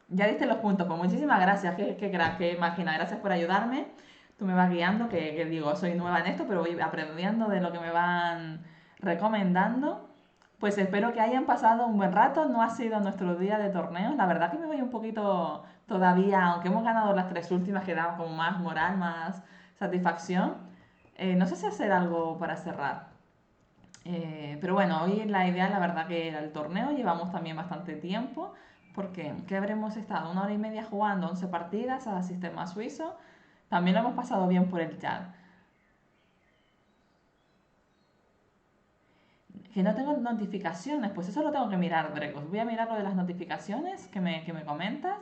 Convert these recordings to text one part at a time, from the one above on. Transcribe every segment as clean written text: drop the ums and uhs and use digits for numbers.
Ya diste los puntos, pues muchísimas gracias, qué crack, qué máquina, gracias por ayudarme. Tú me vas guiando, que digo, soy nueva en esto, pero voy aprendiendo de lo que me van recomendando. Pues espero que hayan pasado un buen rato, no ha sido nuestro día de torneo, la verdad que me voy un poquito todavía, aunque hemos ganado las tres últimas que daban como más moral, más satisfacción. No sé si hacer algo para cerrar. Pero bueno, hoy la idea, la verdad que era el torneo, llevamos también bastante tiempo, porque ¿qué habremos estado? 1 hora y media jugando 11 partidas a sistema suizo. También lo hemos pasado bien por el chat. Que no tengo notificaciones, pues eso lo tengo que mirar, Drecos. Voy a mirar lo de las notificaciones que me comentas.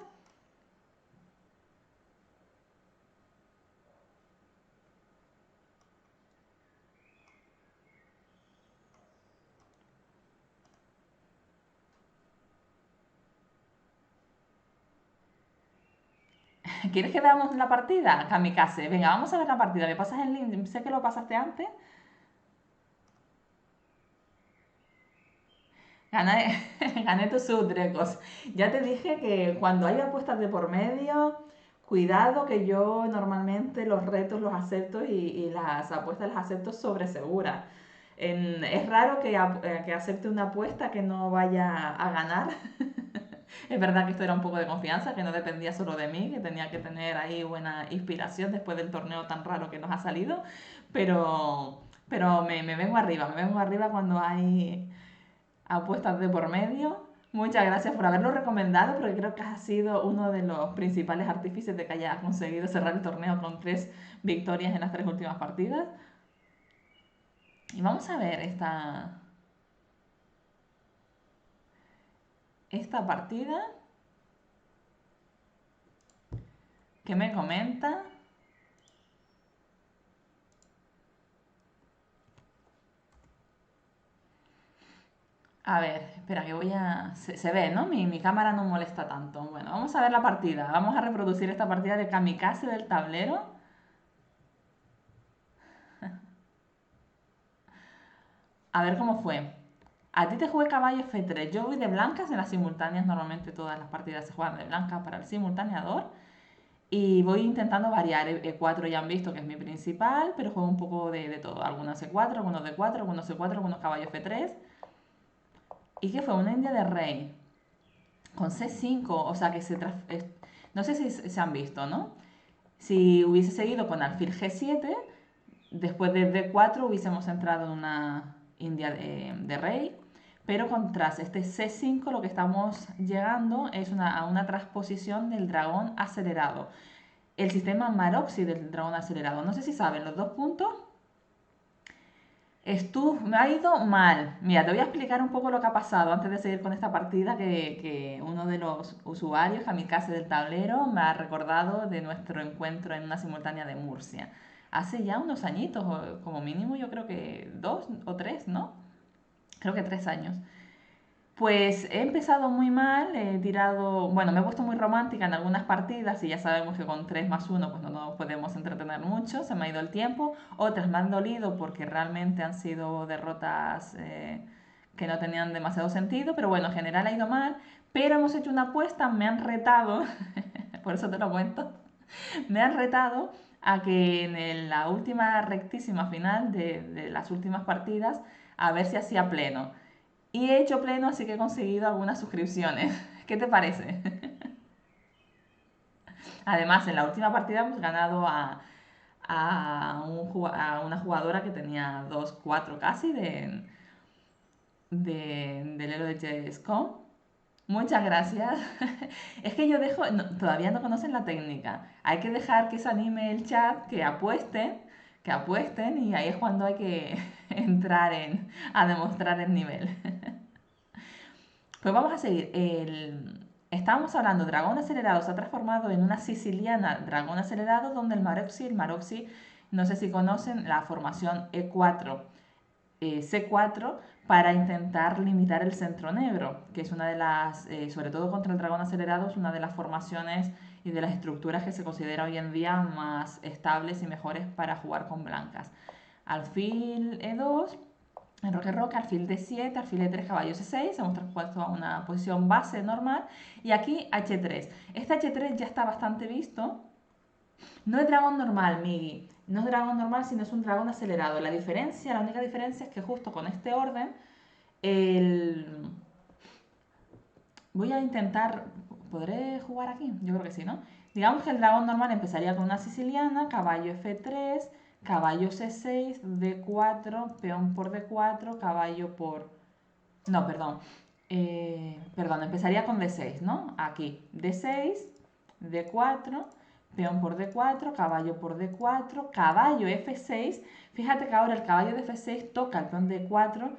¿Quieres que veamos la partida? Kamikaze. Venga, vamos a ver la partida. ¿Me pasas el link? Sé que lo pasaste antes. Gané, gané tu sub, Drecos. Ya te dije que cuando hay apuestas de por medio, cuidado que yo normalmente los retos los acepto y las apuestas las acepto sobre segura. Es raro que acepte una apuesta que no vaya a ganar. Es verdad que esto era un poco de confianza, que no dependía solo de mí, que tenía que tener ahí buena inspiración después del torneo tan raro que nos ha salido, pero me vengo arriba, me vengo arriba cuando hay apuestas de por medio. Muchas gracias por haberlo recomendado, porque creo que has sido uno de los principales artífices de que haya conseguido cerrar el torneo con 3 victorias en las 3 últimas partidas. Y vamos a ver esta partida que me comenta. A ver, espera, que voy a... Se ve, ¿no? Mi cámara no molesta tanto. Bueno, vamos a ver la partida. Vamos a reproducir esta partida de Kamikaze del tablero. A ver cómo fue. A ti te jugué caballo F3. Yo voy de blancas en las simultáneas. Normalmente todas las partidas se juegan de blancas para el simultaneador. Y voy intentando variar. E4 ya han visto que es mi principal, pero juego un poco de todo. Algunos E4, algunos D4, algunos C4, algunos caballo F3. ¿Y qué fue? Una india de rey. Con C5, o sea que no sé si se han visto, ¿no? Si hubiese seguido con alfil G7, después de D4 hubiésemos entrado en una india de rey, pero tras este C5 lo que estamos llegando es a una transposición del dragón acelerado. El sistema Maroxy del dragón acelerado. No sé si saben los 2 puntos. Me ha ido mal. Mira, te voy a explicar un poco lo que ha pasado antes de seguir con esta partida que uno de los usuarios, Kamikaze del tablero, me ha recordado de nuestro encuentro en una simultánea de Murcia. Hace ya unos añitos, como mínimo yo creo que 2 o 3, ¿no? Creo que 3 años. Pues he empezado muy mal, he tirado, bueno, me he puesto muy romántica en algunas partidas y ya sabemos que con 3 más 1 pues no nos podemos entretener mucho, se me ha ido el tiempo. Otras me han dolido porque realmente han sido derrotas que no tenían demasiado sentido, pero bueno, en general ha ido mal. Pero hemos hecho una apuesta, me han retado, por eso te lo cuento, me han retado a que la última rectísima final de las últimas partidas, a ver si hacía pleno. Y he hecho pleno, así que he conseguido algunas suscripciones. ¿Qué te parece? Además, en la última partida hemos ganado a una jugadora que tenía 2-4 casi del Elo de Chess.com. Muchas gracias. Es que yo dejo, todavía no conocen la técnica. Hay que dejar que se anime el chat, que apuesten y ahí es cuando hay que entrar a demostrar el nivel. Pues vamos a seguir. Estábamos hablando, dragón acelerado se ha transformado en una siciliana dragón acelerado donde el Maroxy, no sé si conocen la formación E4, C4 para intentar limitar el centro negro, que es una de las, sobre todo contra el dragón acelerado, es una de las formaciones y de las estructuras que se considera hoy en día más estables y mejores para jugar con blancas. Alfil E2 enroque, alfil D7, alfil E3, caballo C6, hemos transpuesto a una posición base normal, y aquí H3. Este H3 ya está bastante visto. No es dragón normal, Migi, no es dragón normal, sino es un dragón acelerado. La única diferencia es que justo con este orden, el... voy a intentar, ¿podré jugar aquí? Yo creo que sí, ¿no? Digamos que el dragón normal empezaría con una siciliana, caballo F3, caballo C6, D4, peón por D4, caballo por... No, perdón. Perdón, empezaría con D6, ¿no? Aquí, D6, D4, peón por D4, caballo por D4, caballo F6. Fíjate que ahora el caballo de F6 toca el peón D4,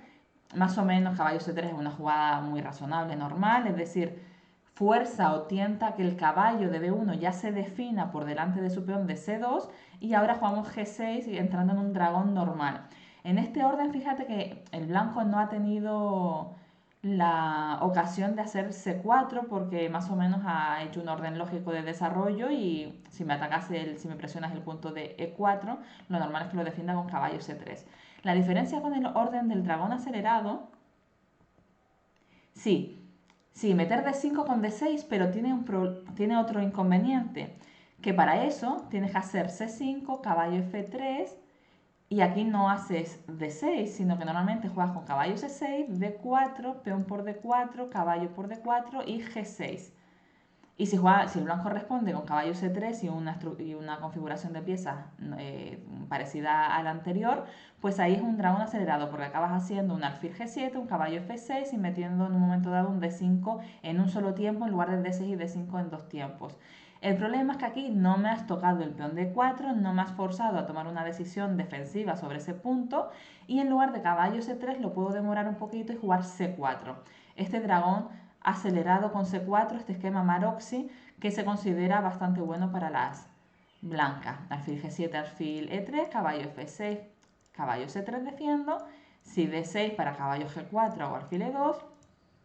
más o menos caballo C3 es una jugada muy razonable, normal, es decir, fuerza o tienta que el caballo de B1 ya se defina por delante de su peón de C2 y ahora jugamos G6 entrando en un dragón normal. En este orden, fíjate que el blanco no ha tenido la ocasión de hacer C4 porque más o menos ha hecho un orden lógico de desarrollo y si me atacas si me presionas el punto de E4, lo normal es que lo defienda con caballo C3. La diferencia con el orden del dragón acelerado, sí, sí, meter D5 con D6, pero tiene otro inconveniente, que para eso tienes que hacer C5, caballo F3, y aquí no haces D6, sino que normalmente juegas con caballo C6, D4, peón por D4, caballo por D4 y G6. Y si el blanco responde con caballo C3 y una configuración de piezas parecida a la anterior, pues ahí es un dragón acelerado, porque acabas haciendo un alfil G7, un caballo F6 y metiendo en un momento dado un D5 en un solo tiempo en lugar de D6 y D5 en dos tiempos. El problema es que aquí no me has tocado el peón D4, no me has forzado a tomar una decisión defensiva sobre ese punto y en lugar de caballo C3 lo puedo demorar un poquito y jugar C4. Este dragón acelerado con C4, este esquema Maroxy, que se considera bastante bueno para las blancas. Alfil G7, alfil E3, caballo F6, caballo C3 defiendo, si D6 para caballo G4 o alfil E2,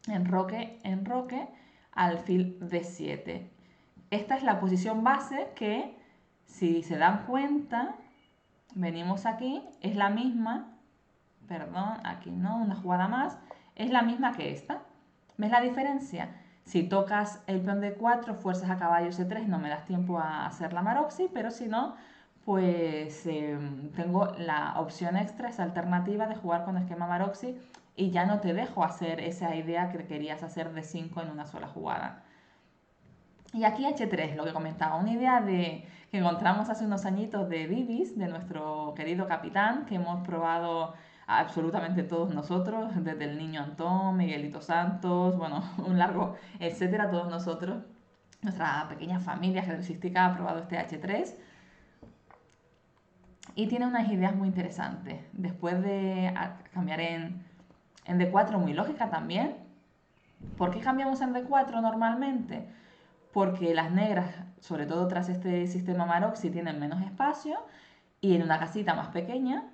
enroque, alfil D7. Esta es la posición base que, si se dan cuenta, venimos aquí, es la misma, perdón, aquí no, una jugada más, es la misma que esta. ¿Ves la diferencia? Si tocas el peón de 4, fuerzas a caballo C3, no me das tiempo a hacer la Maroxy, pero si no, pues tengo la opción extra, esa alternativa de jugar con esquema Maroxy y ya no te dejo hacer esa idea que querías hacer de 5 en una sola jugada. Y aquí H3, lo que comentaba, una idea que encontramos hace unos añitos de Divis, de nuestro querido capitán, que hemos probado absolutamente todos nosotros, desde el niño Antón, Miguelito Santos, bueno, un largo etcétera, todos nosotros. Nuestra pequeña familia ajedrecística ha probado este H3 y tiene unas ideas muy interesantes. Después de cambiar en D4, muy lógica también. ¿Por qué cambiamos en D4 normalmente? Porque las negras, sobre todo tras este sistema Maroxy, tienen menos espacio y en una casita más pequeña,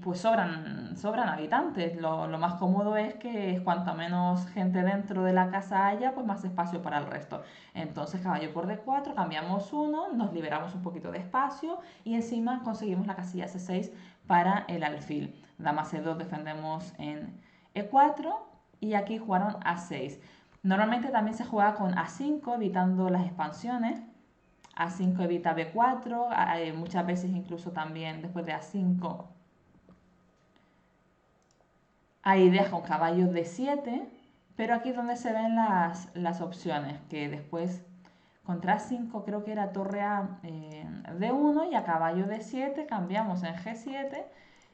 pues sobran habitantes. Lo más cómodo es que cuanto menos gente dentro de la casa haya, pues más espacio para el resto. Entonces, caballo por D4, cambiamos uno, nos liberamos un poquito de espacio y encima conseguimos la casilla C6 para el alfil. Dama C2 defendemos en E4 y aquí jugaron A6. Normalmente también se juega con A5, evitando las expansiones. A5 evita B4, muchas veces incluso también después de A5 hay ideas con caballos de 7, pero aquí es donde se ven las opciones, que después contra 5 creo que era torre A D1 y a caballo de 7 cambiamos en G7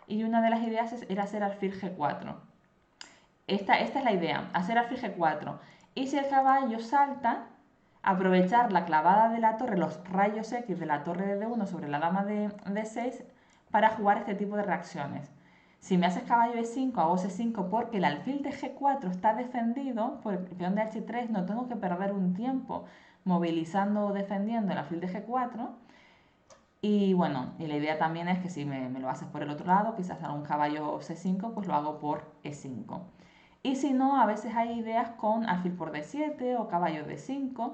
y una de las ideas era hacer alfil G4. Esta es la idea, hacer alfil G4. Y si el caballo salta, aprovechar la clavada de la torre, los rayos X de la torre de D1 sobre la dama de D6 para jugar este tipo de reacciones. Si me haces caballo E5, hago C5 porque el alfil de G4 está defendido por el peón de H3, no tengo que perder un tiempo movilizando o defendiendo el alfil de G4. Y bueno, y la idea también es que si me lo haces por el otro lado, quizás haga un caballo C5, pues lo hago por E5. Y si no, a veces hay ideas con alfil por D7 o caballo D5.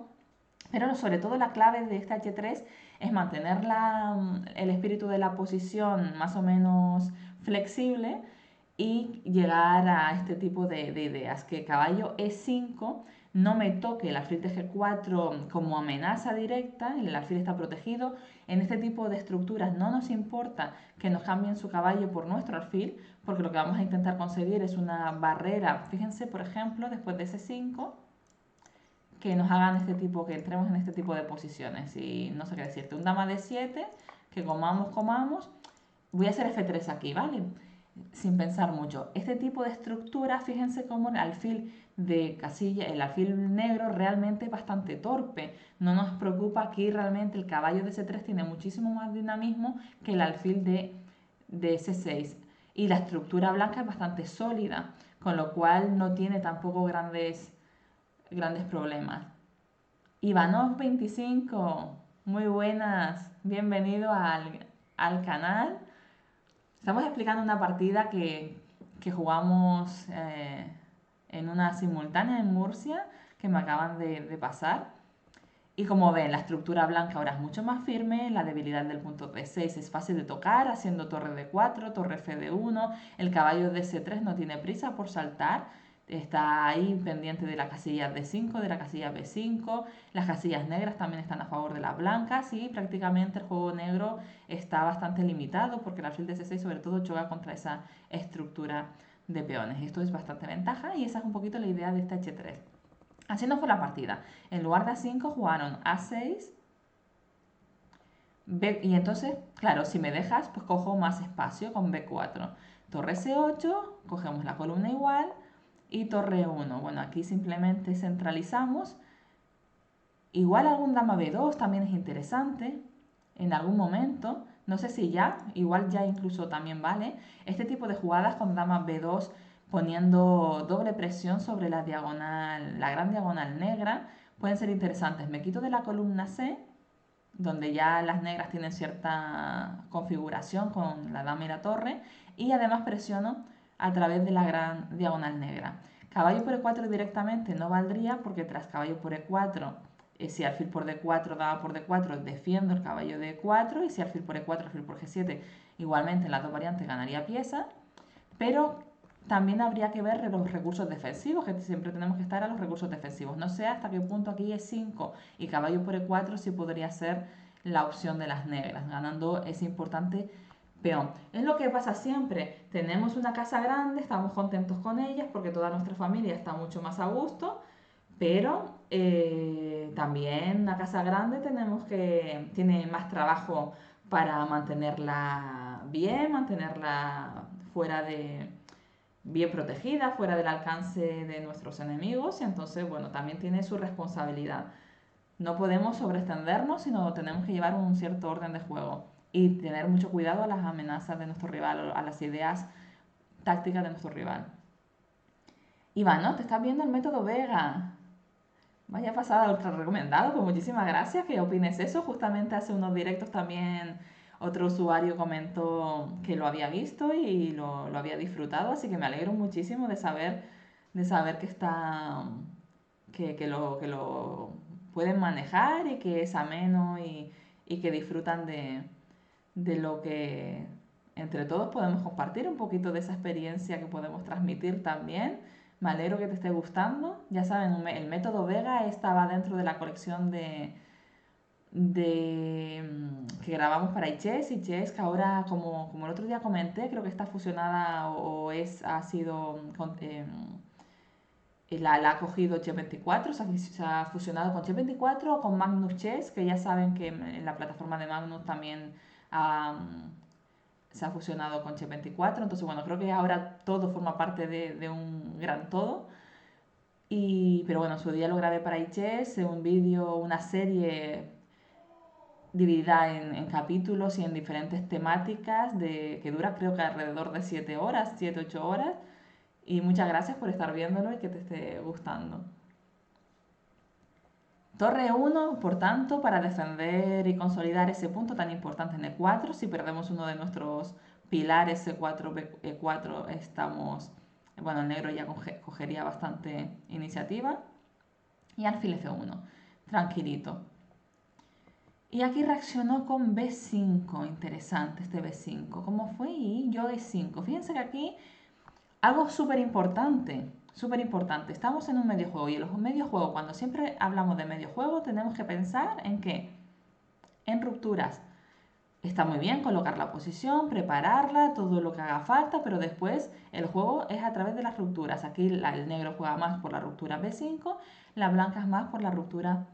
Pero sobre todo la clave de este H3 es mantener el espíritu de la posición más o menos flexible y llegar a este tipo de ideas, que caballo E5 no me toque el alfil de G4 como amenaza directa, el alfil está protegido. En este tipo de estructuras no nos importa que nos cambien su caballo por nuestro alfil, porque lo que vamos a intentar conseguir es una barrera. Fíjense, por ejemplo, después de S5, que nos hagan este tipo, que entremos en este tipo de posiciones. Y no sé qué decirte, un dama de 7, que comamos. Voy a hacer F3 aquí, ¿vale? Sin pensar mucho. Este tipo de estructura, fíjense cómo el alfil de casilla, el alfil negro realmente es bastante torpe. No nos preocupa, aquí realmente el caballo de C3 tiene muchísimo más dinamismo que el alfil de C6. Y la estructura blanca es bastante sólida, con lo cual no tiene tampoco grandes problemas. Ivanov 25, muy buenas, bienvenido al canal. Estamos explicando una partida que jugamos en una simultánea en Murcia, que me acaban de pasar. Y como ven, la estructura blanca ahora es mucho más firme, la debilidad del punto D6 es fácil de tocar, haciendo torre D4, torre F1, el caballo de C3 no tiene prisa por saltar, está ahí pendiente de la casilla D5, de la casilla B5, las casillas negras también están a favor de las blancas y prácticamente el juego negro está bastante limitado porque el alfil de C6 sobre todo choca contra esa estructura de peones. Esto es bastante ventaja y esa es un poquito la idea de esta H3. Así no fue la partida. En lugar de A5 jugaron A6. Y entonces, claro, si me dejas, pues cojo más espacio con B4. Torre C8, cogemos la columna igual y torre 1. Bueno, aquí simplemente centralizamos. Igual algún dama B2 también es interesante en algún momento. No sé si ya, igual ya incluso también vale. Este tipo de jugadas con dama B2 poniendo doble presión sobre la diagonal, la gran diagonal negra, pueden ser interesantes. Me quito de la columna C, donde ya las negras tienen cierta configuración con la dama y la torre, y además presiono a través de la gran diagonal negra. Caballo por E4 directamente no valdría porque tras caballo por E4, si alfil por D4, dama por D4, defiendo el caballo de E4 y si alfil por E4, alfil por G7, igualmente en las dos variantes ganaría pieza, pero también habría que ver los recursos defensivos, que siempre tenemos que estar a los recursos defensivos. No sé hasta qué punto aquí E5 y caballo por E4 sí podría ser la opción de las negras, ganando ese importante peón. Es lo que pasa siempre. Tenemos una casa grande, estamos contentos con ellas porque toda nuestra familia está mucho más a gusto, pero también una casa grande tiene más trabajo para mantenerla bien, mantenerla fuera de, bien protegida, fuera del alcance de nuestros enemigos, y entonces, bueno, también tiene su responsabilidad. No podemos sobreextendernos, sino tenemos que llevar un cierto orden de juego y tener mucho cuidado a las amenazas de nuestro rival, a las ideas tácticas de nuestro rival. Iván, ¿no? Te estás viendo el método Vega. Vaya pasada, ultra recomendado, pues muchísimas gracias que opines eso. Justamente hace unos directos también otro usuario comentó que lo había visto y lo había disfrutado, así que me alegro muchísimo de saber que está, que lo pueden manejar y que es ameno y que disfrutan de lo que entre todos podemos compartir un poquito de esa experiencia que podemos transmitir también. Me alegro que te esté gustando. Ya saben, el método Vega estaba dentro de la colección que grabamos para iChess. iChess que ahora, como el otro día comenté, creo que está fusionada ha sido la ha cogido Chess24, se ha fusionado con Chess24 o con Magnus Chess, que ya saben que en la plataforma de Magnus también se ha fusionado con Chess24. Entonces, bueno, creo que ahora todo forma parte de un gran todo. Pero bueno, en su día lo grabé para iChess, un vídeo, una serie dividida en capítulos y en diferentes temáticas que dura creo que alrededor de 7 horas, 7, 8 horas. Y muchas gracias por estar viéndolo y que te esté gustando. Torre 1, por tanto, para defender y consolidar ese punto tan importante en E4. Si perdemos uno de nuestros pilares C4, E4, estamos... Bueno, el negro ya cogería bastante iniciativa. Y alfil F1, tranquilito. Y aquí reaccionó con B5, interesante este B5. ¿Cómo fue? Y yo E5. Fíjense que aquí Algo súper importante. Estamos en un medio juego y en los medio juegos, cuando siempre hablamos de medio juego, tenemos que pensar en qué, en rupturas. Está muy bien colocar la posición, prepararla, todo lo que haga falta, pero después el juego es a través de las rupturas. Aquí el negro juega más por la ruptura B5, la blanca es más por la ruptura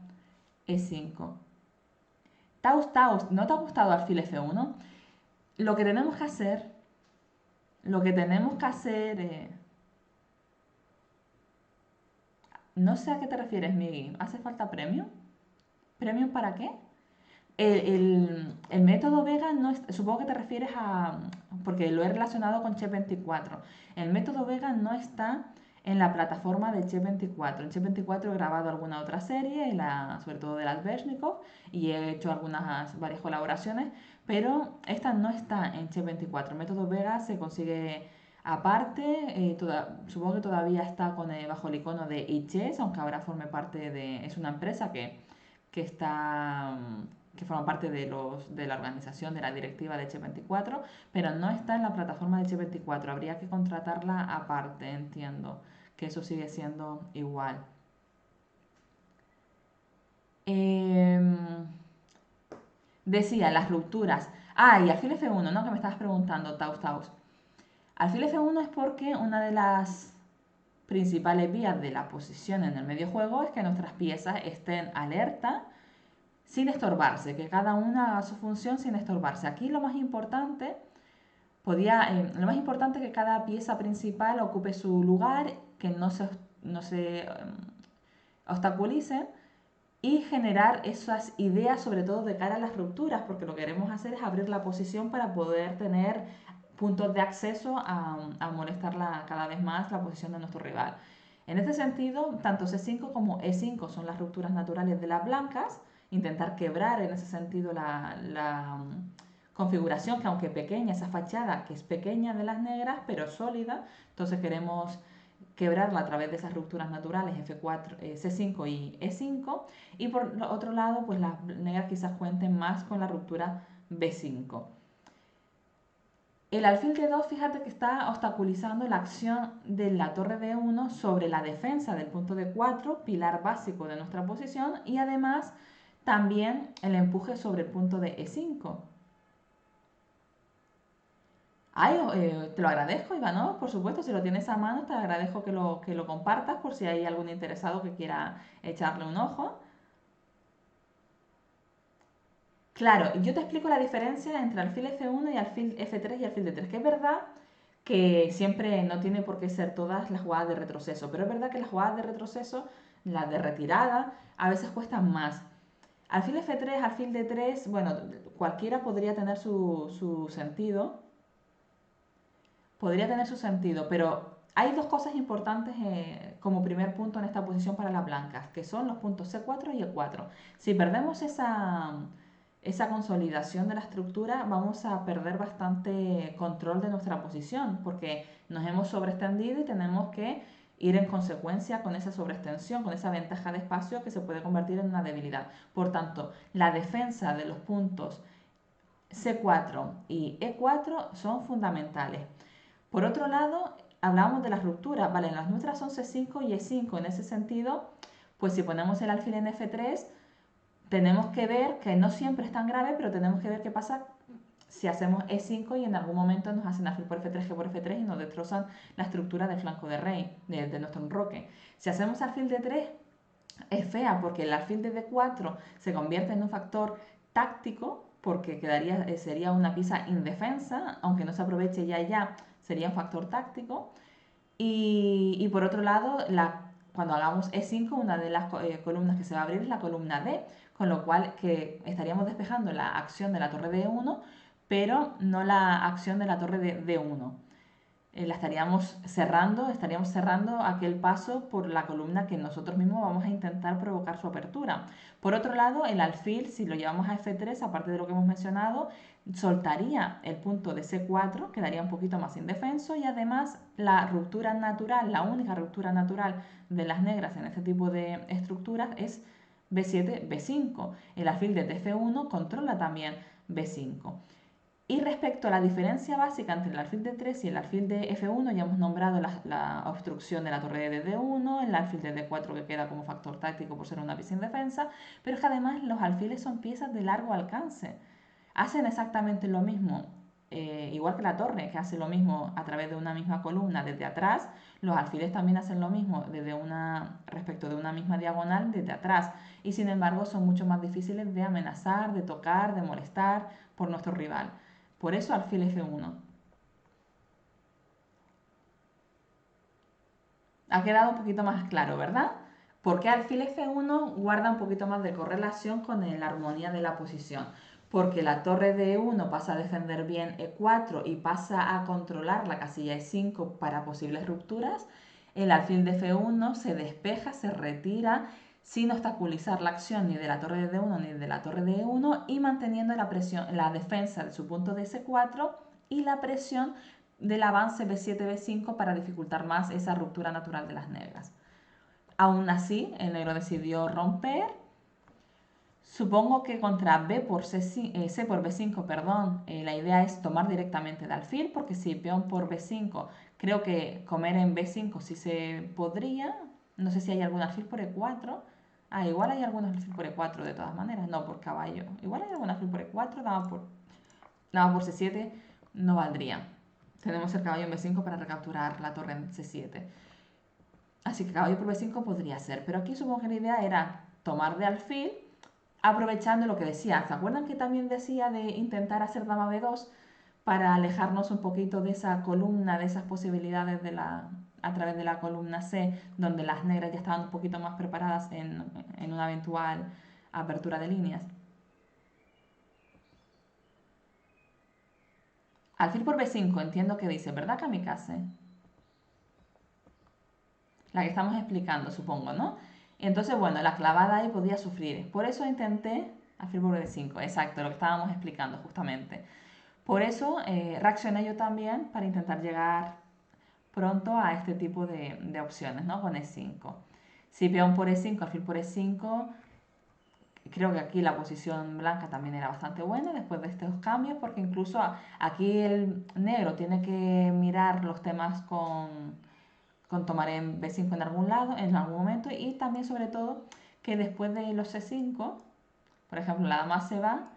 E5. Taus, Taus, ¿no te ha gustado alfil F1? Lo que tenemos que hacer, lo que tenemos que hacer, no sé a qué te refieres, Migui. ¿Hace falta premio? ¿Premio para qué? El método Vega no es, supongo que te refieres a, porque lo he relacionado con Chess24. El método Vega no está en la plataforma de Chess24. En Chess24 he grabado alguna otra serie, sobre todo de las Sveshnikov, y he hecho varias colaboraciones, pero esta no está en Chess24. El método Vega se consigue aparte, supongo que todavía está bajo el icono de iChess, aunque ahora forme parte es una empresa que está que forma parte de la organización, de la directiva de H24, pero no está en la plataforma de H24. Habría que contratarla aparte, entiendo, que eso sigue siendo igual. Decía, las rupturas. Ah, y alfil F1, ¿no? Que me estabas preguntando, Taus Taus. Alfil F1 es porque una de las principales vías de la posición en el medio juego es que nuestras piezas estén alerta sin estorbarse, que cada una haga su función sin estorbarse. Aquí lo más importante es que cada pieza principal ocupe su lugar, que no se obstaculicen y generar esas ideas sobre todo de cara a las rupturas, porque lo que queremos hacer es abrir la posición para poder tener puntos de acceso a molestar cada vez más la posición de nuestro rival. En este sentido, tanto C5 como E5 son las rupturas naturales de las blancas, intentar quebrar en ese sentido la configuración, que aunque pequeña, esa fachada que es pequeña de las negras, pero sólida, entonces queremos quebrarla a través de esas rupturas naturales F4, C5 y E5, y por otro lado, pues las negras quizás cuenten más con la ruptura B5. El alfil D2, fíjate que está obstaculizando la acción de la torre D1 sobre la defensa del punto D4, pilar básico de nuestra posición, y además también el empuje sobre el punto de E5. Ay, te lo agradezco, Ivanov, por supuesto, si lo tienes a mano, te agradezco que lo compartas por si hay algún interesado que quiera echarle un ojo. Claro, yo te explico la diferencia entre alfil F1 y alfil F3 y alfil D3, que es verdad que siempre no tiene por qué ser todas las jugadas de retroceso, pero es verdad que las jugadas de retroceso, las de retirada, a veces cuestan más. Alfil F3, alfil D3, bueno, cualquiera podría tener su sentido, pero hay dos cosas importantes como primer punto en esta posición para las blancas, que son los puntos C4 y E4. Si perdemos esa consolidación de la estructura, vamos a perder bastante control de nuestra posición, porque nos hemos sobreextendido y tenemos que ir en consecuencia con esa sobreextensión, con esa ventaja de espacio que se puede convertir en una debilidad. Por tanto, la defensa de los puntos C4 y E4 son fundamentales. Por otro lado, hablamos de las rupturas, ¿vale? Las nuestras son C5 y E5. En ese sentido, pues si ponemos el alfil en F3, tenemos que ver que no siempre es tan grave, pero tenemos que ver qué pasa si hacemos E5 y en algún momento nos hacen alfil por F3, G por F3 y nos destrozan la estructura del flanco de rey, de nuestro enroque. Si hacemos alfil D3, es fea porque el alfil de D4 se convierte en un factor táctico porque sería una pieza indefensa, aunque no se aproveche ya, sería un factor táctico. Y por otro lado, cuando hagamos E5, una de las columnas que se va a abrir es la columna D, con lo cual que estaríamos despejando la acción de la torre D1, pero no la acción de la torre de D1. Estaríamos cerrando aquel paso por la columna que nosotros mismos vamos a intentar provocar su apertura. Por otro lado, el alfil, si lo llevamos a F3, aparte de lo que hemos mencionado, soltaría el punto de C4, quedaría un poquito más indefenso y además la ruptura natural, la única ruptura natural de las negras en este tipo de estructuras es B7, B5. El alfil de TF1 controla también B5. Y respecto a la diferencia básica entre el alfil de 3 y el alfil de F1, ya hemos nombrado la obstrucción de la torre de D1, el alfil de D4 que queda como factor táctico por ser una pieza indefensa, pero es que además los alfiles son piezas de largo alcance. Hacen exactamente lo mismo, igual que la torre, que hace lo mismo a través de una misma columna desde atrás, los alfiles también hacen lo mismo respecto de una misma diagonal desde atrás, y sin embargo son mucho más difíciles de amenazar, de tocar, de molestar por nuestro rival. Por eso alfil F1. Ha quedado un poquito más claro, ¿verdad? Porque alfil F1 guarda un poquito más de correlación con la armonía de la posición. Porque la torre de E1 pasa a defender bien E4 y pasa a controlar la casilla E5 para posibles rupturas. El alfil de F1 se despeja, se retira sin obstaculizar la acción ni de la torre de D1 ni de la torre de E1 y manteniendo la presión, la defensa de su punto de S4 y la presión del avance B7-B5 para dificultar más esa ruptura natural de las negras. Aún así, el negro decidió romper. Supongo que contra C por B5, perdón, la idea es tomar directamente de alfil, porque si peón por B5, creo que comer en B5 sí se podría. No sé si hay algún alfil por E4. Ah, igual hay algún alfil por E4 de todas maneras, no por caballo. Igual hay algún alfil por E4, dama por C7 no valdría. Tenemos el caballo en B5 para recapturar la torre en C7. Así que caballo por B5 podría ser. Pero aquí supongo que la idea era tomar de alfil, aprovechando lo que decía. ¿Se acuerdan que también decía de intentar hacer dama B2 para alejarnos un poquito de esa columna, de esas posibilidades a través de la columna C, donde las negras ya estaban un poquito más preparadas en una eventual apertura de líneas? Alfil por B5, entiendo que dice, ¿verdad, Kamikaze? La que estamos explicando, supongo, ¿no? Entonces, bueno, la clavada ahí podía sufrir. Por eso intenté alfil por B5, exacto, lo que estábamos explicando justamente. Por eso reaccioné yo también para intentar llegar pronto a este tipo de opciones, ¿no? Con E5. Si peón por E5, alfil por E5, creo que aquí la posición blanca también era bastante buena después de estos cambios, porque incluso aquí el negro tiene que mirar los temas con tomar en B5 en algún lado, en algún momento, y también sobre todo que después de los C5, por ejemplo, la dama se va,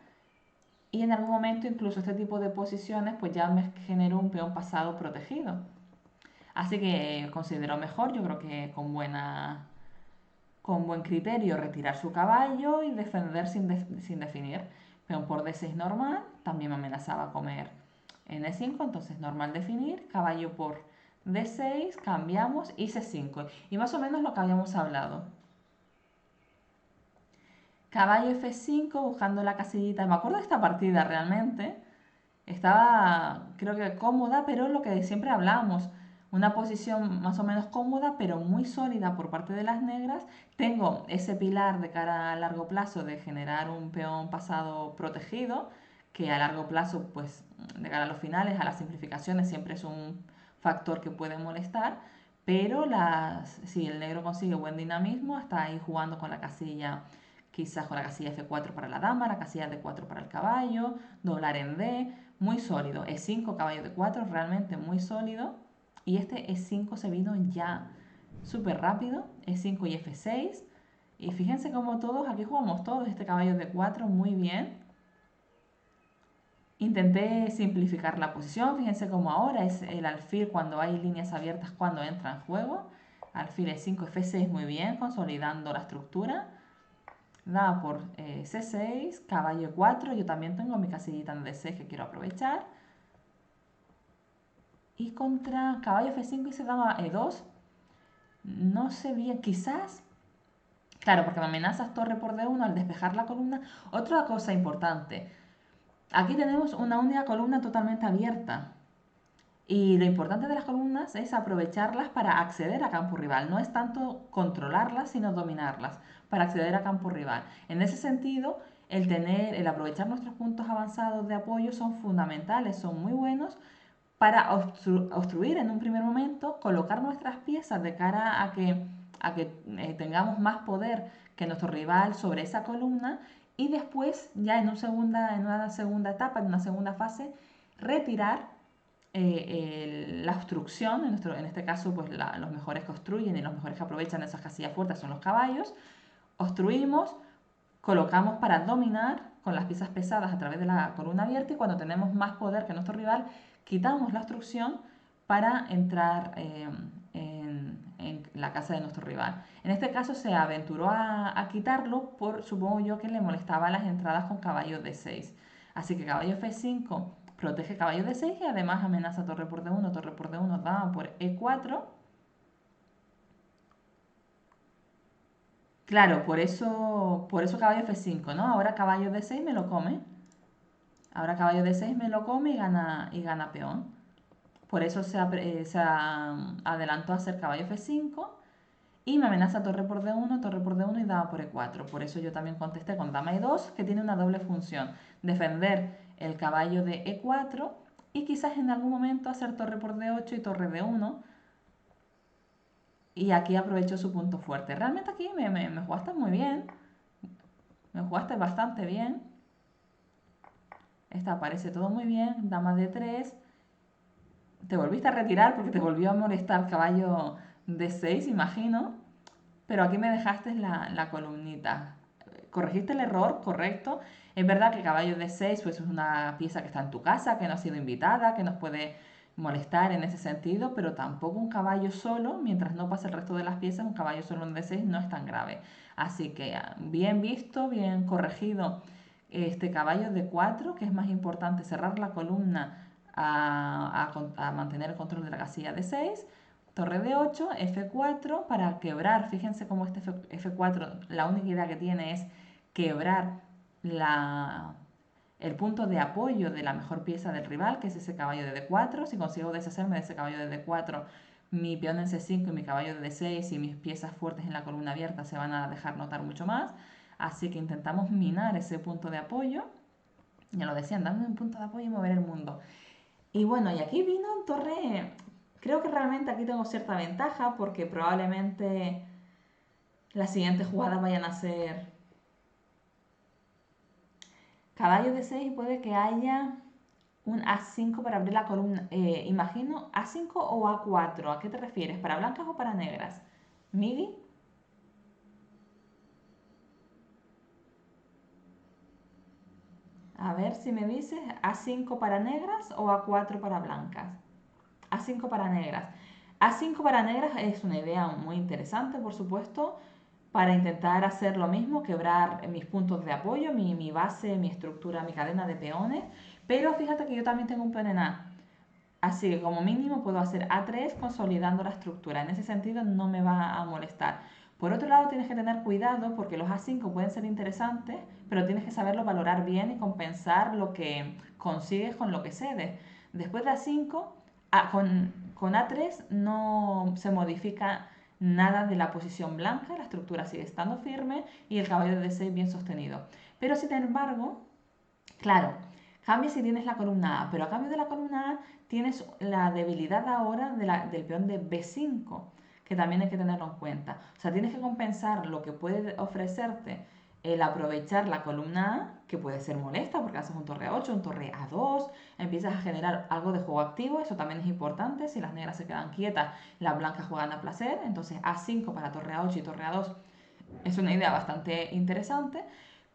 y en algún momento incluso este tipo de posiciones pues ya me generó un peón pasado protegido. Así que considero mejor, yo creo que con buen criterio, retirar su caballo y defender sin definir. Peón por D6 normal, también me amenazaba comer en E5, entonces normal definir, caballo por D6, cambiamos y C5. Y más o menos lo que habíamos hablado. Caballo F5, buscando la casillita. Me acuerdo de esta partida realmente. Estaba, creo que cómoda, pero lo que siempre hablábamos, una posición más o menos cómoda, pero muy sólida por parte de las negras. Tengo ese pilar de cara a largo plazo de generar un peón pasado protegido, que a largo plazo, pues de cara a los finales, a las simplificaciones, siempre es un factor que puede molestar. Pero si el negro consigue buen dinamismo, está ahí jugando con la casilla, quizás con la casilla F4 para la dama, la casilla D4 para el caballo, doblar en D, muy sólido. E5, caballo D4, realmente muy sólido. Y este E5 se vino ya súper rápido. E5 y F6. Y fíjense cómo todos, aquí jugamos todos este caballo D4 muy bien. Intenté simplificar la posición. Fíjense cómo ahora es el alfil cuando hay líneas abiertas cuando entra en juego. Alfil E5, F6 muy bien, consolidando la estructura. Dama por C6, caballo E4. Yo también tengo mi casillita en D6 que quiero aprovechar. Y contra caballo F5 y se dama E2. No sé bien, quizás. Claro, porque me amenazas torre por D1 al despejar la columna. Otra cosa importante. Aquí tenemos una única columna totalmente abierta. Y lo importante de las columnas es aprovecharlas para acceder a campo rival. No es tanto controlarlas, sino dominarlas para acceder a campo rival. En ese sentido, el aprovechar nuestros puntos avanzados de apoyo son fundamentales, son muy buenos para obstruir en un primer momento, colocar nuestras piezas de cara a que tengamos más poder que nuestro rival sobre esa columna y después, ya en una segunda etapa, en una segunda fase, retirar la obstrucción, en este caso pues los mejores que obstruyen y los mejores que aprovechan esas casillas fuertes son los caballos, obstruimos, colocamos para dominar con las piezas pesadas a través de la columna abierta y cuando tenemos más poder que nuestro rival, quitamos la obstrucción para entrar en la casa de nuestro rival. En este caso se aventuró a quitarlo por, supongo yo, que le molestaba las entradas con caballo D6. Así que caballo F5 protege caballo D6 y además amenaza torre por D1, torre por D1, dama por E4. Claro, por eso caballo F5, ¿no? Ahora caballo D6 me lo come. Ahora caballo D6 me lo come y gana peón. Por eso adelantó a hacer caballo F5 y me amenaza torre por D1 y dama por E4. Por eso yo también contesté con dama E2, que tiene una doble función. Defender el caballo de E4 y quizás en algún momento hacer torre por D8 y torre D1. Y aquí aprovecho su punto fuerte. Realmente aquí me jugaste muy bien. Me jugaste bastante bien. Esta parece todo muy bien. Dama D3. Te volviste a retirar porque te volvió a molestar caballo D6, imagino. Pero aquí me dejaste la columnita. Corregiste el error, correcto. Es verdad que caballo D6 pues, es una pieza que está en tu casa, que no ha sido invitada, que nos puede molestar en ese sentido, pero tampoco un caballo solo, mientras no pase el resto de las piezas, un caballo solo en D6 no es tan grave. Así que bien visto, bien corregido este caballo D4, que es más importante cerrar la columna a mantener el control de la casilla D6. Torre de 8, F4 para quebrar. Fíjense cómo este F4, la única idea que tiene es quebrar el punto de apoyo de la mejor pieza del rival, que es ese caballo de D4. Si consigo deshacerme de ese caballo de D4, mi peón en C5 y mi caballo de D6 y mis piezas fuertes en la columna abierta se van a dejar notar mucho más. Así que intentamos minar ese punto de apoyo. Ya lo decían, dame un punto de apoyo y mover el mundo. Y bueno, y aquí vino torre. Creo que realmente aquí tengo cierta ventaja porque probablemente las siguientes jugadas vayan a ser caballo de 6 y puede que haya un A5 para abrir la columna. Imagino A5 o A4. ¿A qué te refieres? ¿Para blancas o para negras? ¿Migi? A ver si me dices A5 para negras o A4 para blancas. A5 para negras. A5 para negras es una idea muy interesante, por supuesto, para intentar hacer lo mismo, quebrar mis puntos de apoyo, mi base, mi estructura, mi cadena de peones. Pero fíjate que yo también tengo un peón en A. Así que como mínimo puedo hacer A3 consolidando la estructura. En ese sentido no me va a molestar. Por otro lado tienes que tener cuidado porque los A5 pueden ser interesantes, pero tienes que saberlo valorar bien y compensar lo que consigues con lo que cedes. Después de A5, con A3 no se modifica nada de la posición blanca, la estructura sigue estando firme y el caballo de D6 bien sostenido. Pero sin embargo, claro, cambia si tienes la columna A, pero a cambio de la columna A tienes la debilidad ahora del peón de B5, que también hay que tenerlo en cuenta. O sea, tienes que compensar lo que puede ofrecerte el aprovechar la columna A, que puede ser molesta porque haces un torre A8, un torre A2, empiezas a generar algo de juego activo, eso también es importante. Si las negras se quedan quietas, las blancas juegan a placer, entonces A5 para torre A8 y torre A2 es una idea bastante interesante,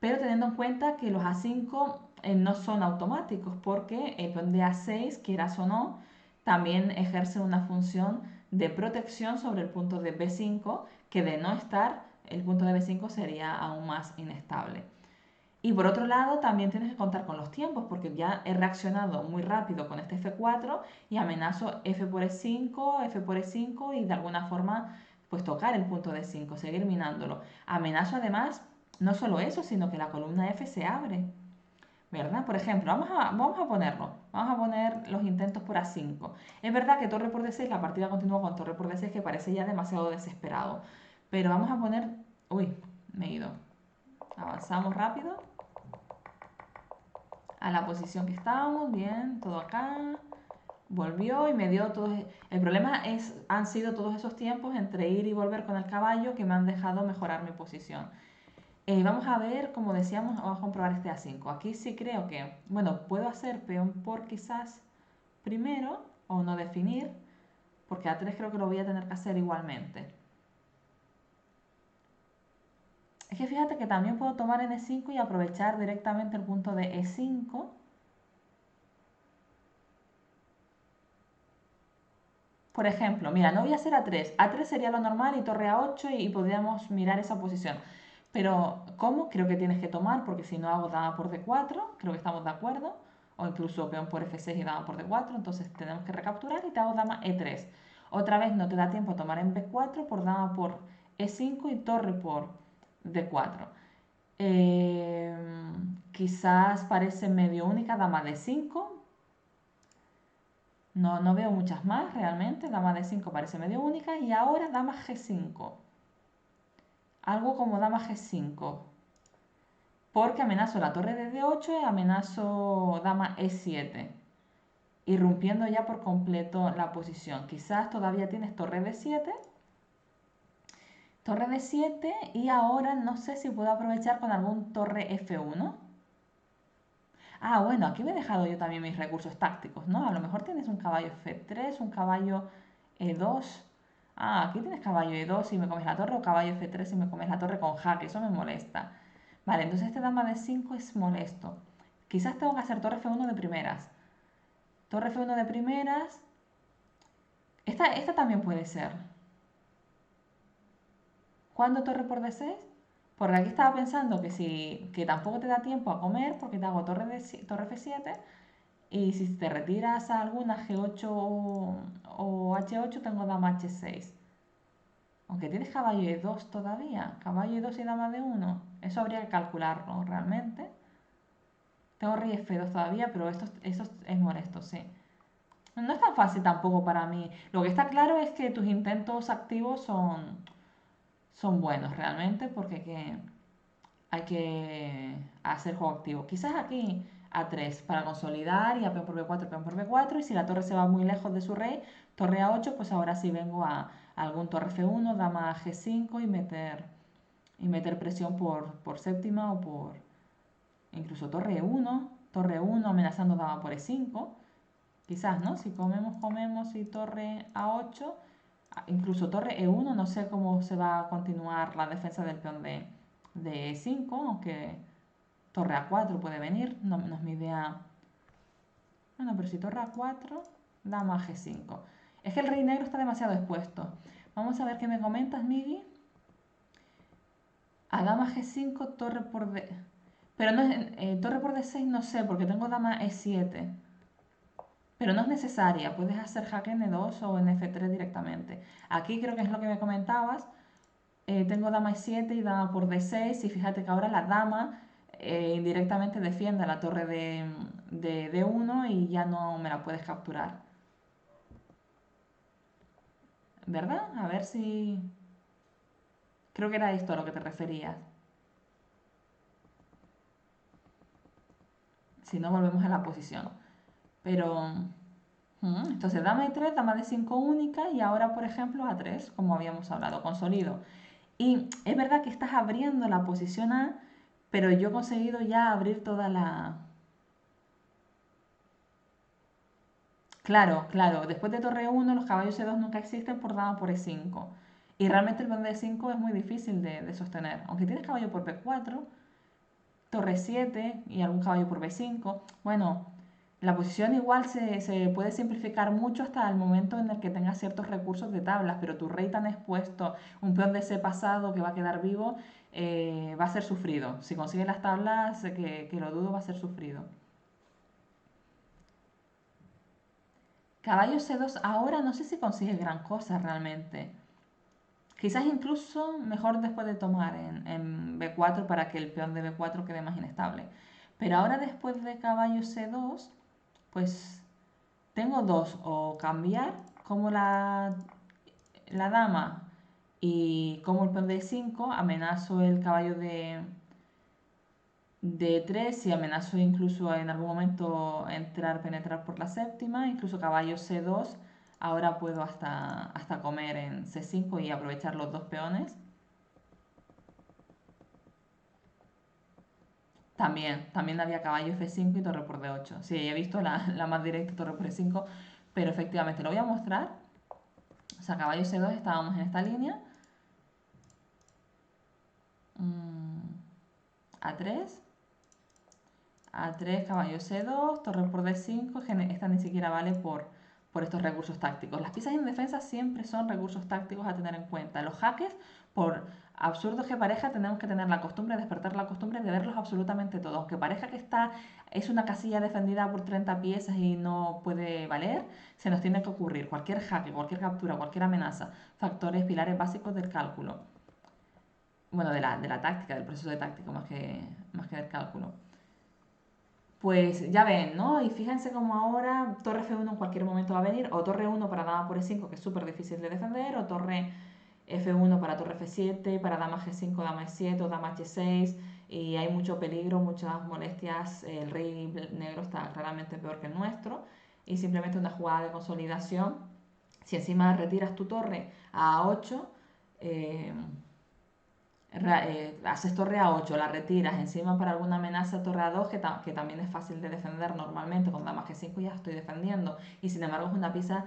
pero teniendo en cuenta que los A5 no son automáticos porque el peón de A6, quieras o no, también ejerce una función de protección sobre el punto de B5, que de no estar, el punto de B5 sería aún más inestable. Y por otro lado, también tienes que contar con los tiempos, porque ya he reaccionado muy rápido con este F4 y amenazo F por E5, F por E5 y de alguna forma pues tocar el punto de 5, seguir minándolo. Amenazo además no solo eso, sino que la columna F se abre, ¿verdad? Por ejemplo, vamos a ponerlo, vamos a poner los intentos por A5. Es verdad que torre por D6, la partida continúa con torre por D6, que parece ya demasiado desesperado, pero vamos a poner, uy, me he ido, avanzamos rápido a la posición que estábamos, bien, todo acá, volvió y me dio todo. El problema han sido todos esos tiempos entre ir y volver con el caballo que me han dejado mejorar mi posición. Vamos a ver, como decíamos, vamos a comprobar este A5. Aquí sí creo que, bueno, puedo hacer peón por quizás primero o no definir, porque A3 creo que lo voy a tener que hacer igualmente. Es que fíjate que también puedo tomar en E5 y aprovechar directamente el punto de E5. Por ejemplo, mira, no voy a hacer A3. A3 sería lo normal y torre A8 y podríamos mirar esa posición. Pero, ¿cómo? Creo que tienes que tomar, porque si no hago dama por D4, creo que estamos de acuerdo. O incluso peón por F6 y dama por D4, entonces tenemos que recapturar y te hago dama E3. Otra vez no te da tiempo a tomar en B4 por dama por E5 y torre por D4. Eh, Quizás parece medio única dama D5. No, no veo muchas más realmente. Dama D5 parece medio única. Y ahora dama G5. Algo como dama G5. Porque amenazo la torre de D8 y amenazo dama E7. Irrumpiendo ya por completo la posición. Quizás todavía tienes torre D7. Torre D7 y ahora no sé si puedo aprovechar con algún torre F1. Ah, bueno, aquí me he dejado yo también mis recursos tácticos, ¿no? A lo mejor tienes un caballo F3, un caballo E2. Ah, aquí tienes caballo E2 si me comes la torre o caballo F3 si me comes la torre con jaque. Eso me molesta. Vale, entonces este dama de 5 es molesto. Quizás tengo que hacer torre F1 de primeras. Torre F1 de primeras. Esta también puede ser. ¿Cuándo torre por D6? Porque aquí estaba pensando que si que tampoco te da tiempo a comer porque te hago torre F7 y si te retiras a alguna G8 o H8 tengo dama H6. Aunque tienes caballo E2 todavía. Caballo E2 y dama D1. Eso habría que calcularlo realmente. Tengo rey F2 todavía, pero esto es molesto, sí. No es tan fácil tampoco para mí. Lo que está claro es que tus intentos activos son buenos realmente porque hay que hacer juego activo. Quizás aquí A3 para consolidar y a peón por B4, peón por B4. Y si la torre se va muy lejos de su rey, torre A8, pues ahora sí vengo a algún torre F1, dama G5 y meter presión por séptima o por incluso torre 1 amenazando dama por E5. Quizás, ¿no? Si comemos y torre A8, incluso torre E1, no sé cómo se va a continuar la defensa del peón de E5, aunque torre A4 puede venir, no es mi idea. Bueno, pero si torre A4, dama G5. Es que el rey negro está demasiado expuesto. Vamos a ver qué me comentas, Migi. A dama G5, torre por D. Pero no es, torre por D6 no sé, porque tengo dama E7. Pero no es necesaria, puedes hacer jaque en E2 o en F3 directamente. Aquí creo que es lo que me comentabas. Tengo dama E7 y dama por D6 y fíjate que ahora la dama indirectamente defiende la torre de D1 y ya no me la puedes capturar. ¿Verdad? A ver si... Creo que era esto a lo que te referías. Si no, volvemos a la posición. Pero... entonces, dama E3, dama D5 única y ahora, por ejemplo, A3, como habíamos hablado, consolido. Y es verdad que estás abriendo la posición A, pero yo he conseguido ya abrir toda la... Claro, claro, después de torre 1 los caballos E2 nunca existen por dama por E5. Y realmente el peón de E5 es muy difícil de sostener. Aunque tienes caballo por B4, torre 7 y algún caballo por B5. Bueno, la posición igual se puede simplificar mucho hasta el momento en el que tengas ciertos recursos de tablas, pero tu rey tan expuesto, un peón de ese pasado que va a quedar vivo, va a ser sufrido. Si consigues las tablas, que lo dudo, va a ser sufrido. Caballo C2 ahora no sé si consigues gran cosa realmente. Quizás incluso mejor después de tomar en B4 para que el peón de B4 quede más inestable. Pero ahora después de caballo C2, pues tengo dos, o cambiar como la dama y como el peón de 5 amenazo el caballo de 3 y amenazo incluso en algún momento penetrar por la séptima, incluso caballo C2, ahora puedo hasta comer en C5 y aprovechar los dos peones. También había caballo F5 y torre por D8. Sí, he visto la más directa, torre por E5, pero efectivamente lo voy a mostrar. O sea, caballo C2 estábamos en esta línea. A3. A3, caballo C2, torre por D5. Esta ni siquiera vale por estos recursos tácticos. Las piezas en defensa siempre son recursos tácticos a tener en cuenta. Los jaques, por absurdos que parezca, tenemos que tener la costumbre, despertar la costumbre de verlos absolutamente todos. Aunque parezca que es una casilla defendida por 30 piezas y no puede valer, se nos tiene que ocurrir cualquier jaque, cualquier captura, cualquier amenaza, factores, pilares básicos del cálculo. Bueno, de la táctica, del proceso de táctico más que del cálculo. Pues ya ven, ¿no? Y fíjense cómo ahora torre F1 en cualquier momento va a venir, o torre 1 para dama por E5, que es súper difícil de defender, o torre F1 para torre F7, para dama G5, dama E7 o dama H6, y hay mucho peligro, muchas molestias, el rey negro está claramente peor que el nuestro, y simplemente una jugada de consolidación. Si encima retiras tu torre a A8, haces torre A8, la retiras encima para alguna amenaza torre A2 que también es fácil de defender normalmente, con dama G5 ya estoy defendiendo, y sin embargo es una pieza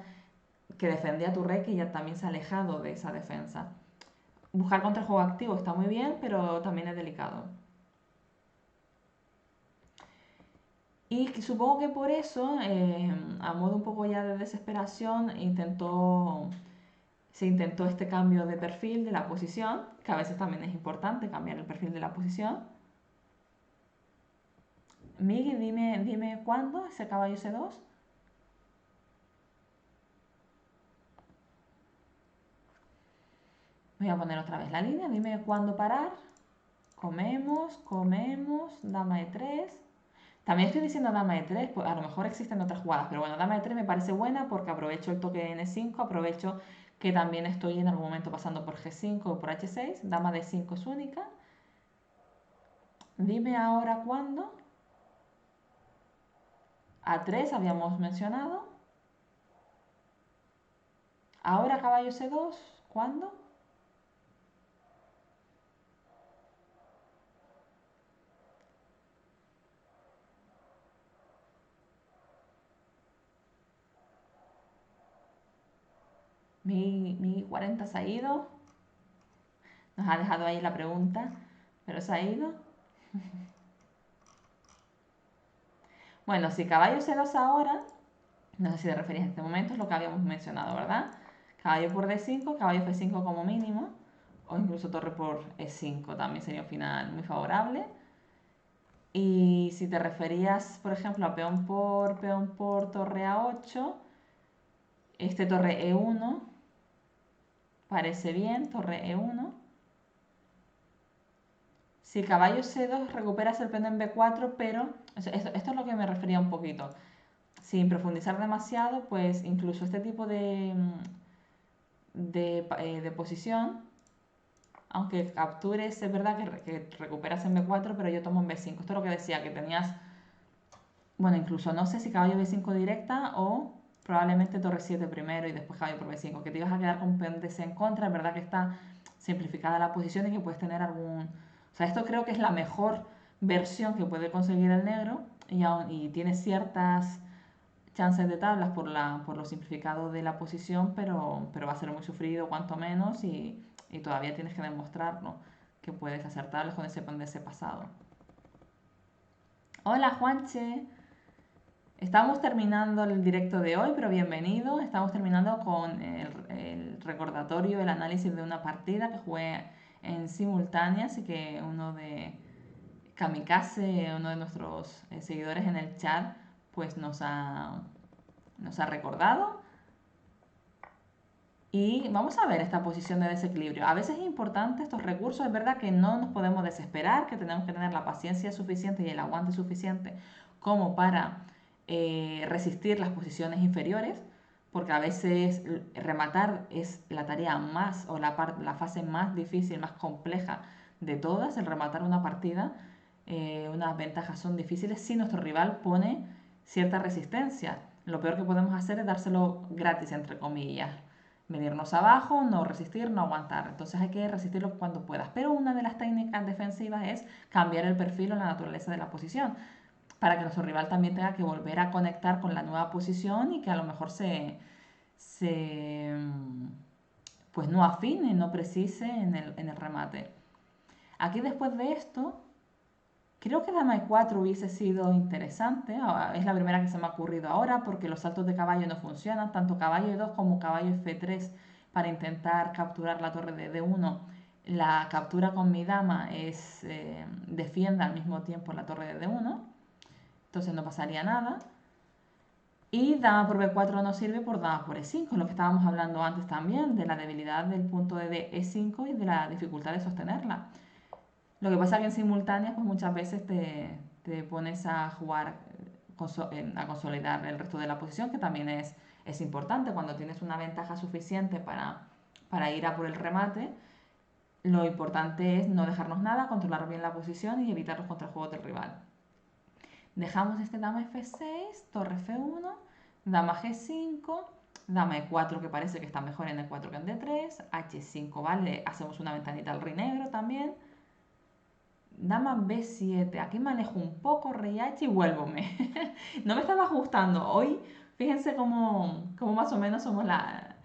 que defendía a tu rey que ya también se ha alejado de esa defensa. Buscar contra el juego activo está muy bien, pero también es delicado. Y supongo que por eso, a modo un poco ya de desesperación, se intentó este cambio de perfil de la posición, que a veces también es importante cambiar el perfil de la posición. Miguel, dime cuándo ese caballo C2. Voy a poner otra vez la línea, dime cuándo parar. Comemos, dama E3. También estoy diciendo dama E3, pues a lo mejor existen otras jugadas, pero bueno, dama E3 me parece buena porque aprovecho el toque de N5, aprovecho que también estoy en algún momento pasando por G5 o por H6, dama D5 es única. Dime ahora cuándo. A3 habíamos mencionado. Ahora caballo C2, ¿cuándo? Mi 40 se ha ido. Nos ha dejado ahí la pregunta, pero se ha ido. Bueno, si caballo C2 ahora, no sé si te referías en este momento, es lo que habíamos mencionado, ¿verdad? Caballo por D5, caballo F5 como mínimo, o incluso torre por E5 también sería un final muy favorable. Y si te referías, por ejemplo, a peón por torre A8, este torre E1 parece bien, torre E1. Si caballo C2 recuperas el peón en B4, pero esto es lo que me refería un poquito. Sin profundizar demasiado, pues incluso este tipo de posición, aunque captures, es verdad que recuperas en B4, pero yo tomo en B5. Esto es lo que decía, que tenías, bueno, incluso no sé si caballo B5 directa o probablemente torre 7 primero y después caballo por B5, que te ibas a quedar con peón DC en contra. Es verdad que está simplificada la posición y que puedes tener algún... O sea, esto creo que es la mejor versión que puede conseguir el negro y tiene ciertas chances de tablas por lo simplificado de la posición, pero va a ser muy sufrido cuanto menos y todavía tienes que demostrarlo, que puedes hacer tablas con ese peón de ese pasado. Hola Juanche, estamos terminando el directo de hoy, pero bienvenido. Estamos terminando con el recordatorio, el análisis de una partida que jugué en simultánea, así que uno de Kamikaze, uno de nuestros seguidores en el chat, pues nos ha recordado. Y vamos a ver esta posición de desequilibrio. A veces es importante estos recursos, es verdad que no nos podemos desesperar, que tenemos que tener la paciencia suficiente y el aguante suficiente como para resistir las posiciones inferiores, porque a veces rematar es la tarea más o la fase más difícil, más compleja de todas, el rematar una partida. Unas ventajas son difíciles si nuestro rival pone cierta resistencia. Lo peor que podemos hacer es dárselo gratis, entre comillas. venirnos abajo, no resistir, no aguantar. Entonces hay que resistirlo cuando puedas. Pero una de las técnicas defensivas es cambiar el perfil o la naturaleza de la posición, para que nuestro rival también tenga que volver a conectar con la nueva posición y que a lo mejor se pues no afine, no precise en el remate. Aquí después de esto, creo que dama e4 hubiese sido interesante. Es la primera que se me ha ocurrido ahora porque los saltos de caballo no funcionan. Tanto caballo e2 como caballo f3 para intentar capturar la torre de d1. La captura con mi dama defiende al mismo tiempo la torre de d1. Entonces no pasaría nada. Y dama por b4 no sirve por dama por e5, lo que estábamos hablando antes también, de la debilidad del punto de e5 y de la dificultad de sostenerla. Lo que pasa es que en simultánea pues muchas veces te pones a jugar, a consolidar el resto de la posición, que también es importante cuando tienes una ventaja suficiente para ir a por el remate. Lo importante es no dejarnos nada, controlar bien la posición y evitar los contrajuegos del rival. Dejamos este dama f6, torre f1, dama g5, dama e4 que parece que está mejor en e4 que en d3, h5, ¿vale? Hacemos una ventanita al rey negro también. Dama b7, aquí manejo un poco, rey h y vuélvome. No me estaba ajustando. Hoy, fíjense cómo más o menos somos las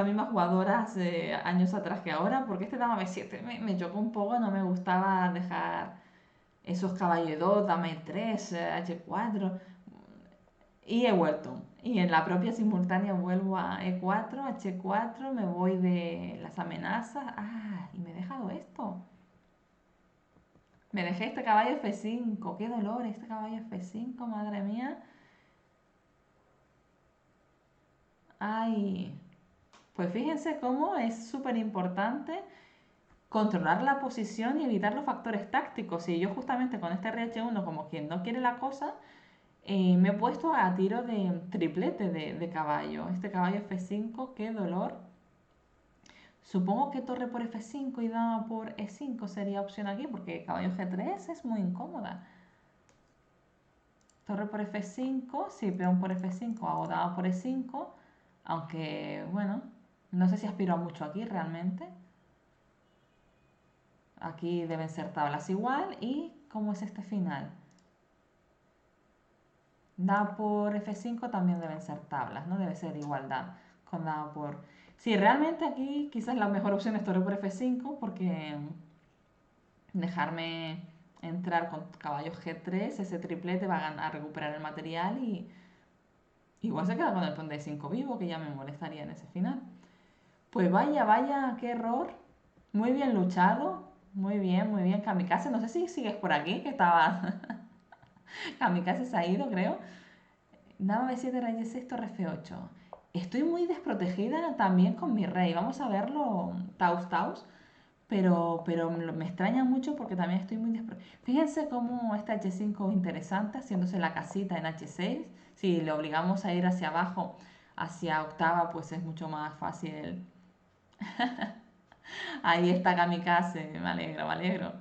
mismas jugadoras años atrás que ahora, porque este dama b7 me chocó un poco, no me gustaba dejar esos caballo 2, dama e3, h4, y he vuelto. Y en la propia simultánea vuelvo a e4, h4, me voy de las amenazas. Ah, y me he dejado esto. Me dejé este caballo f5. Qué dolor este caballo f5, madre mía. Ay, pues fíjense cómo es súper importante controlar la posición y evitar los factores tácticos. Y yo justamente con este rh1, como quien no quiere la cosa, me he puesto a tiro de triplete de caballo. Este caballo f5, qué dolor. Supongo que torre por f5 y dama por e5 sería opción aquí, porque caballo g3 es muy incómoda. Torre por f5, sí, peón por f5 o dama por e5, aunque, bueno, no sé si aspiro a mucho aquí realmente. Aquí deben ser tablas igual. ¿Y cómo es este final? Dama por F5 también deben ser tablas, ¿no? Debe ser igualdad con dama por... Sí, realmente aquí quizás la mejor opción es torre por F5 porque dejarme entrar con caballo G3, ese triplete va a recuperar el material y igual se queda con el peón de 5 vivo, que ya me molestaría en ese final. Pues vaya, vaya, qué error. Muy bien luchado. Muy bien, muy bien. Kamikaze, no sé si sigues por aquí, que estaba... Kamikaze se ha ido, creo. Dama b7, rey d6, torre f8. Estoy muy desprotegida también con mi rey. Vamos a verlo taus taus. Pero me extraña mucho porque también estoy muy desprotegida. Fíjense cómo este h5 es interesante, haciéndose la casita en h6. Si le obligamos a ir hacia abajo, hacia octava, pues es mucho más fácil. Ahí está Kamikaze, me alegro, me alegro.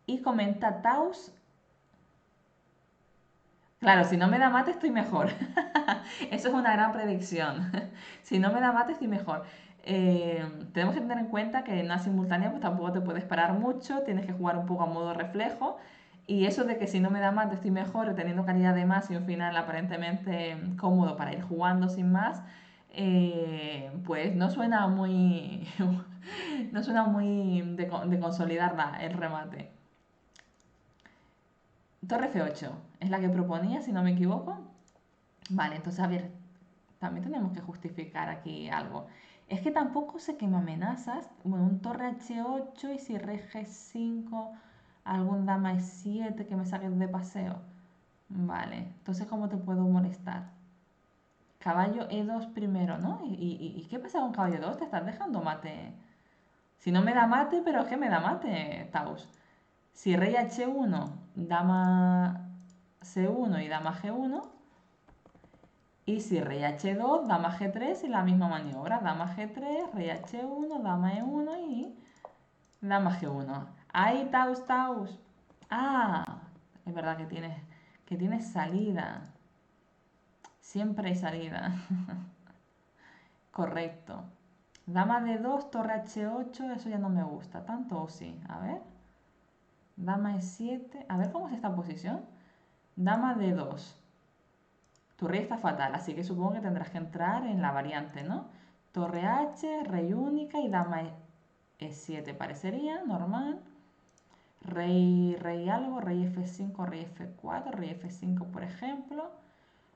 Y comenta Taus. Claro, si no me da mate estoy mejor. Eso es una gran predicción. Si no me da mate estoy mejor. Tenemos que tener en cuenta que en una simultánea pues tampoco te puedes parar mucho, tienes que jugar un poco a modo reflejo. Y eso de que si no me da mate estoy mejor, teniendo calidad de más y un final aparentemente cómodo para ir jugando sin más, pues no suena muy, no suena muy de consolidar el remate. Torre F8 es la que proponía, si no me equivoco. Vale, entonces a ver, también tenemos que justificar aquí algo. Es que tampoco sé que me amenazas. Bueno, un torre H8 y si rey G5, algún dama E7 que me saquen de paseo. Vale, entonces ¿cómo te puedo molestar? Caballo E2 primero, ¿no? ¿Y qué pasa con caballo 2? Te estás dejando mate. Si no me da mate, pero es que me da mate, Taus. Si rey H1, dama C1 y dama G1. Y si rey H2, dama G3 y la misma maniobra. Dama G3, rey H1, dama E1 y dama G1. ¡Ay, Taus, Taus! Ah, es verdad que tienes salida. Siempre hay salida. Correcto. Dama de 2 torre H8, eso ya no me gusta tanto, ¿o sí? A ver. Dama E7. A ver cómo es esta posición. Dama de 2. Tu rey está fatal, así que supongo que tendrás que entrar en la variante, ¿no? Torre H, rey única y dama E7 parecería, normal. Rey algo, rey F5, rey F4, rey F5 por ejemplo.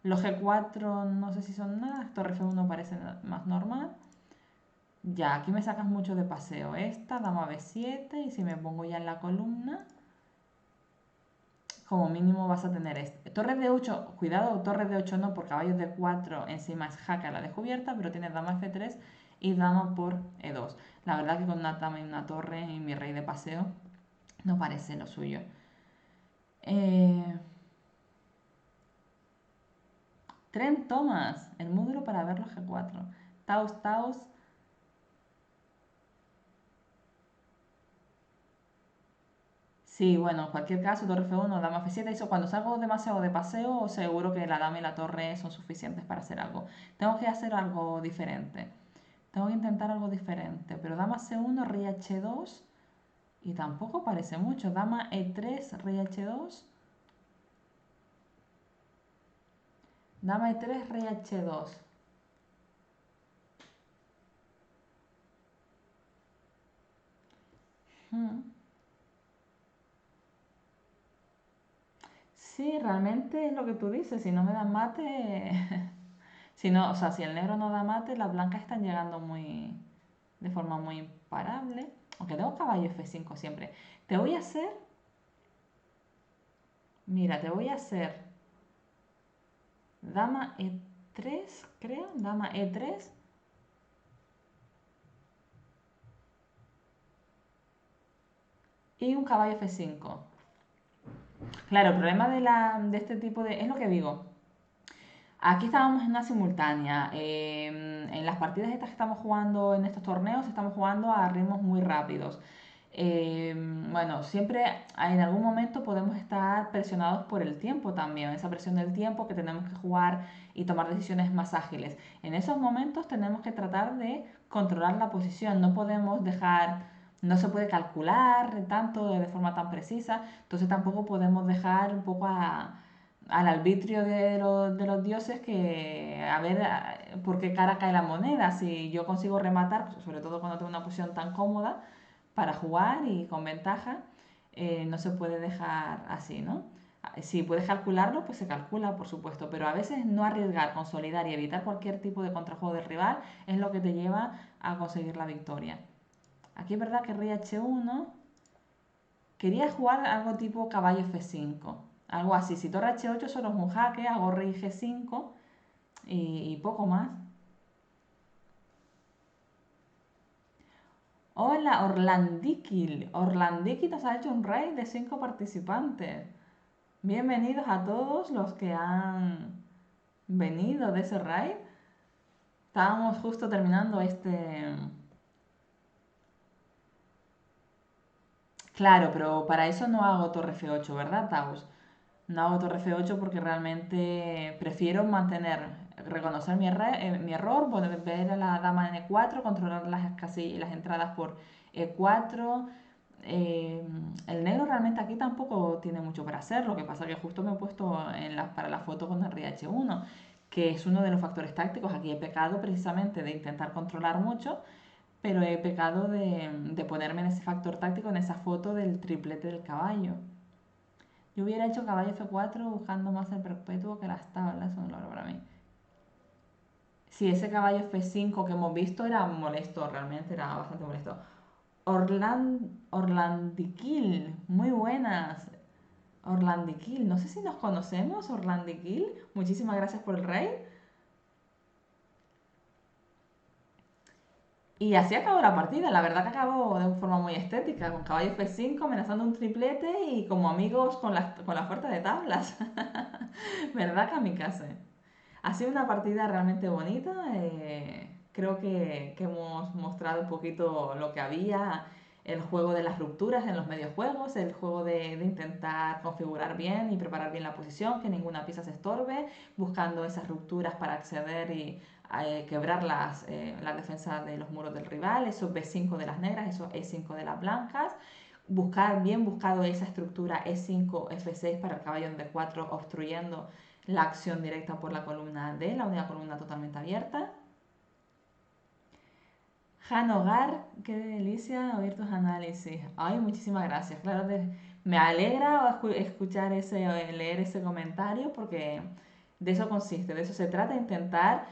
Los G4 no sé si son nada, torre F1 parece más normal. Ya, aquí me sacas mucho de paseo. Esta, dama B7 y si me pongo ya en la columna, como mínimo vas a tener este. Torre de 8, cuidado, torre de 8 no, por caballo de 4 encima es jaque a la descubierta, pero tienes dama F3 y dama por E2. La verdad que con una dama y una torre y mi rey de paseo no parece lo suyo. Tren Thomas, el módulo para ver los G4. Taos, Taos. Sí, bueno, en cualquier caso, torre F1, dama F7, eso cuando salgo demasiado de paseo, seguro que la dama y la torre son suficientes para hacer algo. Tengo que hacer algo diferente. Tengo que intentar algo diferente. Pero dama C1, rey H2, y tampoco parece mucho. Dama E3, rey H2. Dama E3, rey H2. Hmm. Sí, realmente es lo que tú dices. Si no me dan mate, si no, o sea, si el negro no da mate, las blancas están llegando de forma muy imparable. Aunque tengo caballo F5 siempre. Te voy a hacer, mira, te voy a hacer dama E3, creo, dama E3 y un caballo F5. Claro, el problema de este tipo de... Es lo que digo. Aquí estábamos en una simultánea. En las partidas estas que estamos jugando en estos torneos, estamos jugando a ritmos muy rápidos. Bueno, siempre en algún momento podemos estar presionados por el tiempo también, esa presión del tiempo que tenemos que jugar y tomar decisiones más ágiles. En esos momentos tenemos que tratar de controlar la posición, no podemos dejar, no se puede calcular tanto de forma tan precisa, entonces tampoco podemos dejar un poco al arbitrio de los dioses que a ver por qué cara cae la moneda. Si yo consigo rematar, sobre todo cuando tengo una posición tan cómoda para jugar y con ventaja, no se puede dejar así, ¿no? Si puedes calcularlo, pues se calcula, por supuesto, pero a veces no arriesgar, consolidar y evitar cualquier tipo de contrajuego del rival es lo que te lleva a conseguir la victoria. Aquí es verdad que rey H1 quería jugar algo tipo caballo F5, algo así. Si torre H8 solo es un jaque, hago rey G5 y poco más. Hola, Orlandikil. Orlandikil nos ha hecho un raid de 5 participantes. Bienvenidos a todos los que han venido de ese raid. Estábamos justo terminando este... Claro, pero para eso no hago torre F8, ¿verdad, Taus? No hago torre F8 porque realmente prefiero reconocer mi error, ver a la dama en E4, controlar las entradas por E4. Eh, el negro realmente aquí tampoco tiene mucho para hacer, lo que pasa que justo me he puesto para la foto con el rey H1, que es uno de los factores tácticos. Aquí he pecado precisamente de intentar controlar mucho, pero he pecado de ponerme en ese factor táctico, en esa foto del triplete del caballo. Yo hubiera hecho caballo F4 buscando más el perpetuo que las tablas, eso no lo para mí. Sí, ese caballo F5 que hemos visto era molesto, realmente era bastante molesto. Orlandiquil, muy buenas. Orlandiquil, no sé si nos conocemos, Orlandiquil. Muchísimas gracias por el raid. Y así acabó la partida, la verdad que acabó de forma muy estética, con caballo F5 amenazando un triplete y como amigos con la fuerza de tablas. ¿Verdad, Kamikaze? Ha sido una partida realmente bonita. Creo que hemos mostrado un poquito lo que había. el juego de las rupturas en los mediojuegos, el juego de intentar configurar bien y preparar bien la posición, que ninguna pieza se estorbe, buscando esas rupturas para acceder y quebrar la defensa de los muros del rival, esos B5 de las negras, esos E5 de las blancas, buscar bien buscado esa estructura E5, F6 para el caballo en D4, obstruyendo la acción directa por la columna D, la única columna totalmente abierta. Han Hogar, qué delicia oír tus análisis. Ay, muchísimas gracias. Claro, me alegra escuchar leer ese comentario porque de eso consiste, de eso se trata, intentar